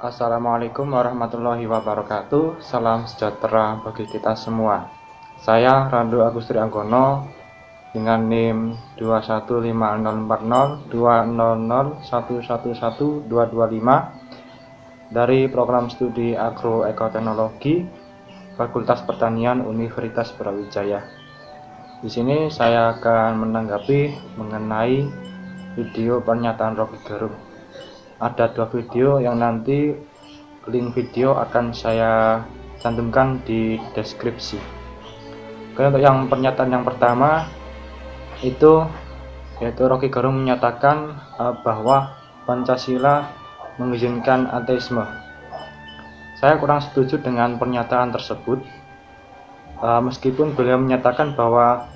Assalamualaikum warahmatullahi wabarakatuh. Salam sejahtera bagi kita semua. Saya Rando Agus Trianggono dengan NIM 2150200111225 dari program studi Agroekoteknologi Fakultas Pertanian Universitas Brawijaya. Di sini saya akan menanggapi mengenai video pernyataan Rocky Gerung. Ada 2 video yang nanti link video akan saya cantumkan di deskripsi. Oke, untuk yang pernyataan yang pertama itu yaitu Rocky Gerung menyatakan bahwa Pancasila mengizinkan ateisme. Saya kurang setuju dengan pernyataan tersebut, meskipun beliau menyatakan bahwa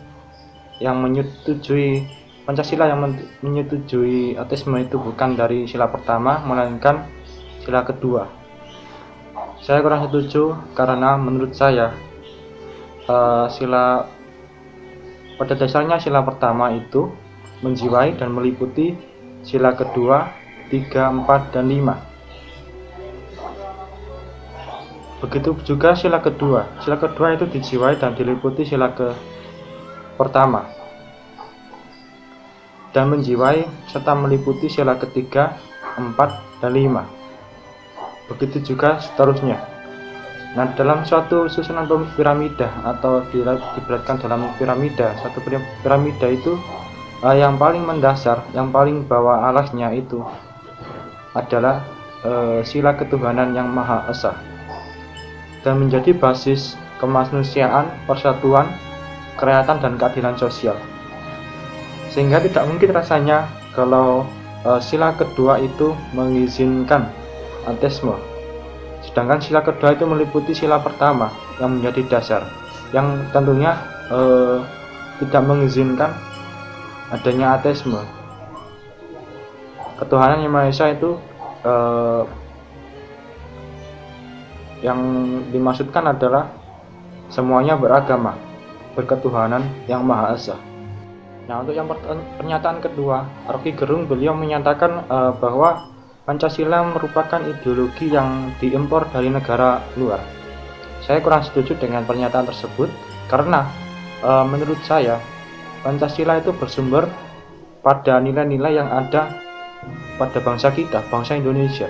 yang menyetujui Pancasila yang menyetujui ateisme itu bukan dari sila pertama, melainkan sila kedua. Saya kurang setuju karena menurut saya pada dasarnya sila pertama itu menjiwai dan meliputi sila kedua, 3, 4, dan 5. Begitu juga sila kedua. Sila kedua itu dijiwai dan diliputi sila pertama dan menjiwai serta meliputi sila ketiga, 4, dan 5. Begitu juga seterusnya. Nah, dalam suatu susunan piramida atau diberatkan dalam piramida, satu piramida itu yang paling mendasar, yang paling bawah alasnya itu adalah sila ketuhanan yang Maha Esa dan menjadi basis kemanusiaan, persatuan, kerakyatan, dan keadilan sosial. Sehingga tidak mungkin rasanya kalau sila kedua itu mengizinkan ateisme, sedangkan sila kedua itu meliputi sila pertama yang menjadi dasar, yang tentunya tidak mengizinkan adanya ateisme. Ketuhanan Yang Maha Esa itu yang dimaksudkan adalah semuanya beragama, berketuhanan Yang Maha Esa. Nah, untuk yang pernyataan kedua, Rocky Gerung beliau menyatakan bahwa Pancasila merupakan ideologi yang diimpor dari negara luar. Saya kurang setuju dengan pernyataan tersebut karena menurut saya Pancasila itu bersumber pada nilai-nilai yang ada pada bangsa kita, bangsa Indonesia.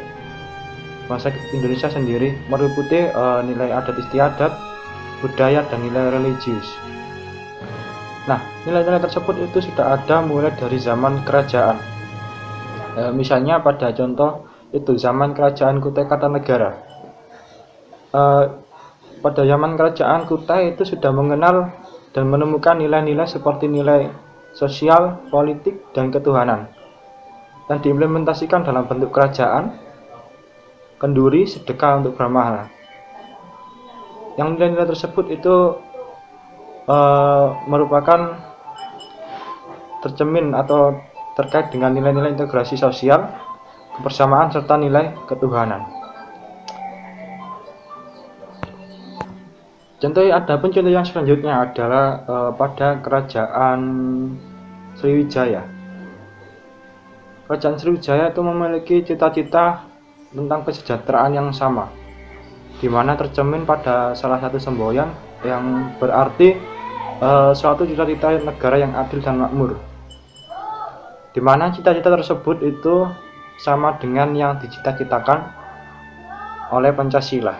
Bangsa Indonesia sendiri meliputi nilai adat istiadat, budaya, dan nilai religius. Nah, nilai-nilai tersebut itu sudah ada mulai dari zaman kerajaan. Misalnya pada contoh itu zaman kerajaan Kutai Kartanegara. Pada zaman kerajaan Kutai itu sudah mengenal dan menemukan nilai-nilai seperti nilai sosial, politik, dan ketuhanan, dan diimplementasikan dalam bentuk kerajaan, kenduri, sedekah untuk brahmana. Yang nilai-nilai tersebut itu merupakan tercermin atau terkait dengan nilai-nilai integrasi sosial, kebersamaan, serta nilai ketuhanan. Contoh yang selanjutnya adalah pada kerajaan Sriwijaya. Kerajaan Sriwijaya itu memiliki cita-cita tentang kesejahteraan yang sama, di mana tercermin pada salah satu semboyan yang berarti suatu cita-cita negara yang adil dan makmur, di mana cita-cita tersebut itu sama dengan yang dicita-citakan oleh Pancasila.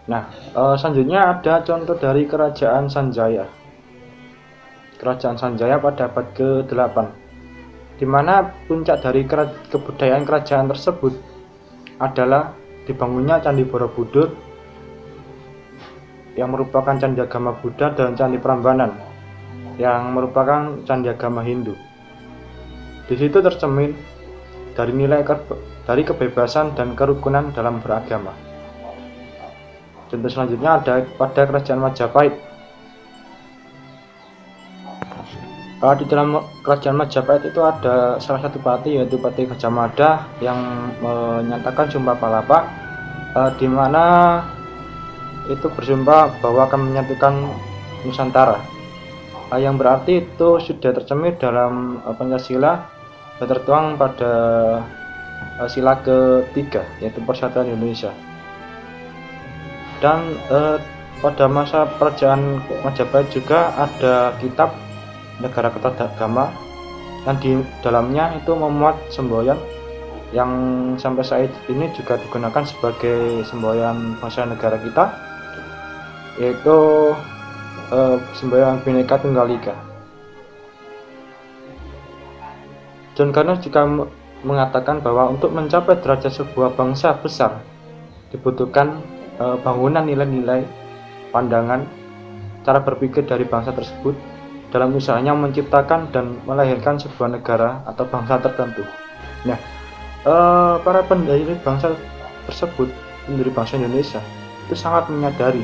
Nah, selanjutnya ada contoh dari Kerajaan Sanjaya. Kerajaan Sanjaya pada abad ke-8, di mana puncak dari kebudayaan kerajaan tersebut adalah dibangunnya Candi Borobudur yang merupakan candi agama Buddha dan Candi Prambanan yang merupakan candi agama Hindu. Di situ tercermin dari nilai dari kebebasan dan kerukunan dalam beragama. Contoh selanjutnya ada pada Kerajaan Majapahit. Di dalam Kerajaan Majapahit itu ada salah satu patih, yaitu Patih Gajah Mada, yang menyatakan Sumpah Palapa, di mana itu bersumpah bahwa akan menyatukan Nusantara, yang berarti itu sudah tercermin dalam Pancasila dan tertuang pada sila ketiga, yaitu Persatuan Indonesia. Dan pada masa kerajaan Majapahit juga ada kitab Negara Kertagama yang di dalamnya itu memuat semboyan yang sampai saat ini juga digunakan sebagai semboyan bangsa negara kita, yaitu semboyan Bhinneka Tunggal Ika. John Carney juga mengatakan bahwa untuk mencapai derajat sebuah bangsa besar dibutuhkan bangunan nilai-nilai, pandangan, cara berpikir dari bangsa tersebut dalam usahanya menciptakan dan melahirkan sebuah negara atau bangsa tertentu. Nah, para pendiri bangsa tersebut, pendiri bangsa Indonesia, itu sangat menyadari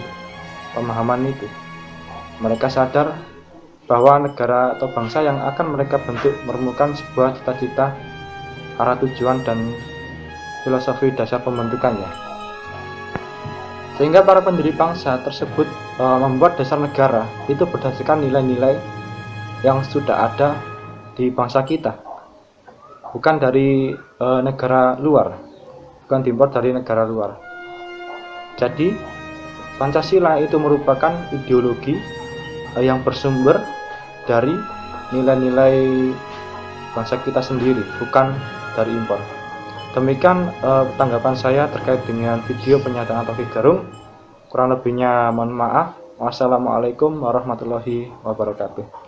pemahaman itu. Mereka sadar bahwa negara atau bangsa yang akan mereka bentuk merumuskan sebuah cita-cita, arah tujuan, dan filosofi dasar pembentukannya. Sehingga para pendiri bangsa tersebut membuat dasar negara itu berdasarkan nilai-nilai yang sudah ada di bangsa kita, bukan dari negara luar, bukan diimpor dari negara luar. Jadi Pancasila itu merupakan ideologi yang bersumber dari nilai-nilai bangsa kita sendiri, bukan dari impor. Demikian tanggapan saya terkait dengan video pernyataan Roky Gerung. Kurang lebihnya mohon maaf. Wassalamualaikum warahmatullahi wabarakatuh.